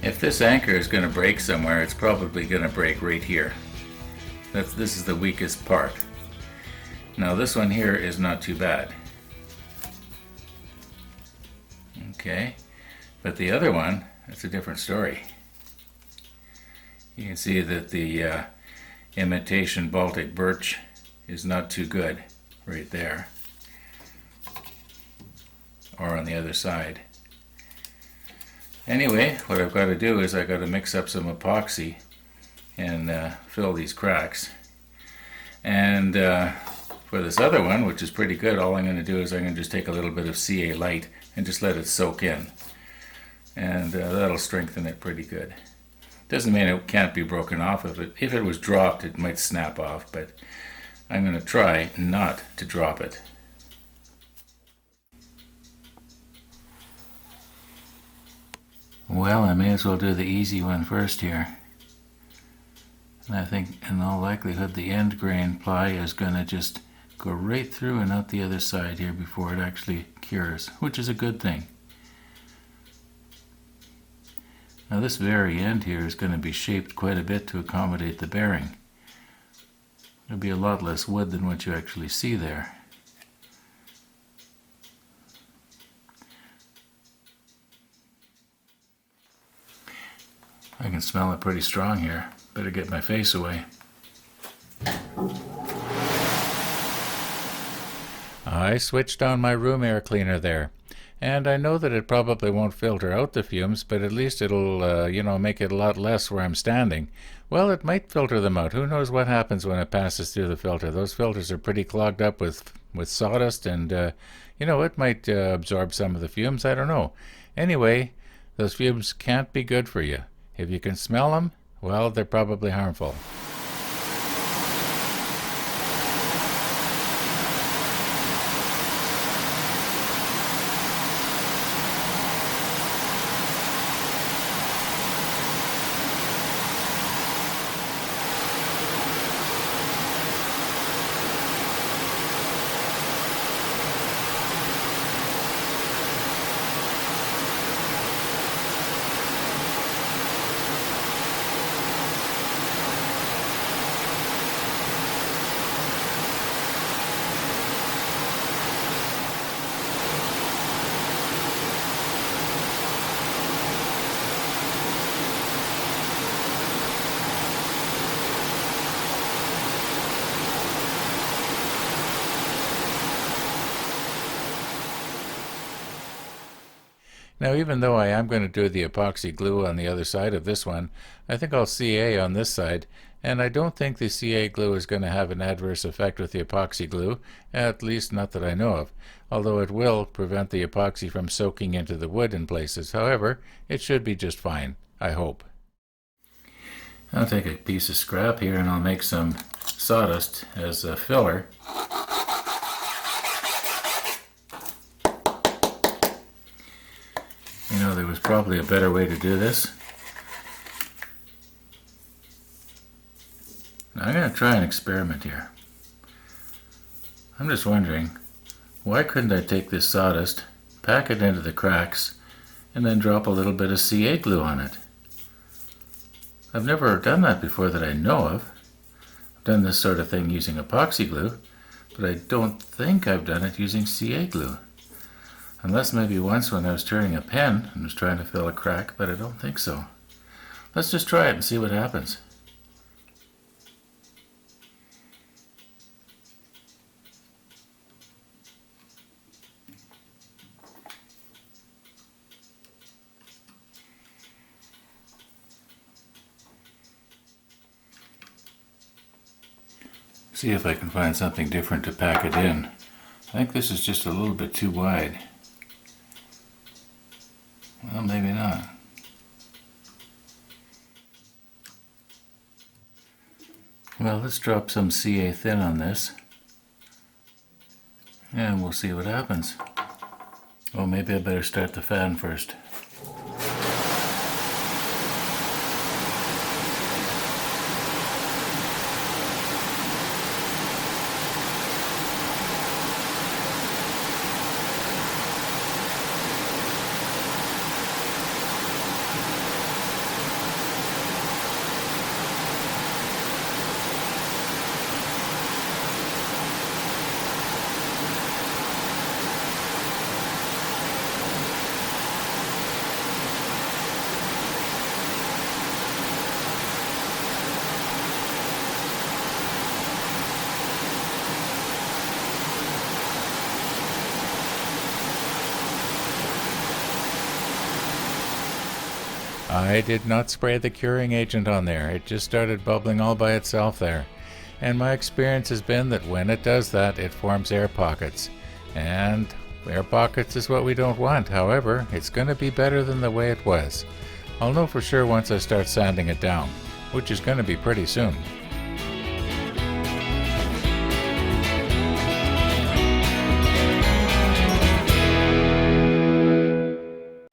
If this anchor is going to break somewhere, it's probably going to break right here. This is the weakest part. Now this one here is not too bad. Okay, but the other one, that's a different story. You can see that the imitation Baltic birch is not too good right there, or on the other side. Anyway, what I've got to do is I've got to mix up some epoxy and fill these cracks. And for this other one, which is pretty good, all I'm going to do is I'm going to just take a little bit of CA Light and just let it soak in. And that'll strengthen it pretty good. Doesn't mean it can't be broken off. If it was dropped, it might snap off, but I'm going to try not to drop it. Well, I may as well do the easy one first here. And I think in all likelihood the end grain ply is going to just go right through and out the other side here before it actually cures, which is a good thing. Now this very end here is going to be shaped quite a bit to accommodate the bearing. There'll be a lot less wood than what you actually see there. I can smell it pretty strong here. Better get my face away. I switched on my room air cleaner there. And I know that it probably won't filter out the fumes, but at least it'll, make it a lot less where I'm standing. Well, it might filter them out. Who knows what happens when it passes through the filter? Those filters are pretty clogged up with sawdust, and, it might absorb some of the fumes. I don't know. Anyway, those fumes can't be good for you. If you can smell them, well, they're probably harmful. Now, even though I am going to do the epoxy glue on the other side of this one, I think I'll CA on this side, and I don't think the CA glue is going to have an adverse effect with the epoxy glue, at least not that I know of, although it will prevent the epoxy from soaking into the wood in places. However, it should be just fine, I hope. I'll take a piece of scrap here and I'll make some sawdust as a filler. There was probably a better way to do this. Now, I'm going to try an experiment here. I'm just wondering, why couldn't I take this sawdust, pack it into the cracks, and then drop a little bit of CA glue on it? I've never done that before that I know of. I've done this sort of thing using epoxy glue, but I don't think I've done it using CA glue. Unless maybe once when I was turning a pen and was trying to fill a crack, but I don't think so. Let's just try it and see what happens. See if I can find something different to pack it in. I think this is just a little bit too wide. Well, maybe not. Well, let's drop some CA thin on this, and we'll see what happens. Oh, maybe I better start the fan first. I did not spray the curing agent on there. It just started bubbling all by itself there. And my experience has been that when it does that, it forms air pockets. And air pockets is what we don't want. However, it's going to be better than the way it was. I'll know for sure once I start sanding it down, which is going to be pretty soon.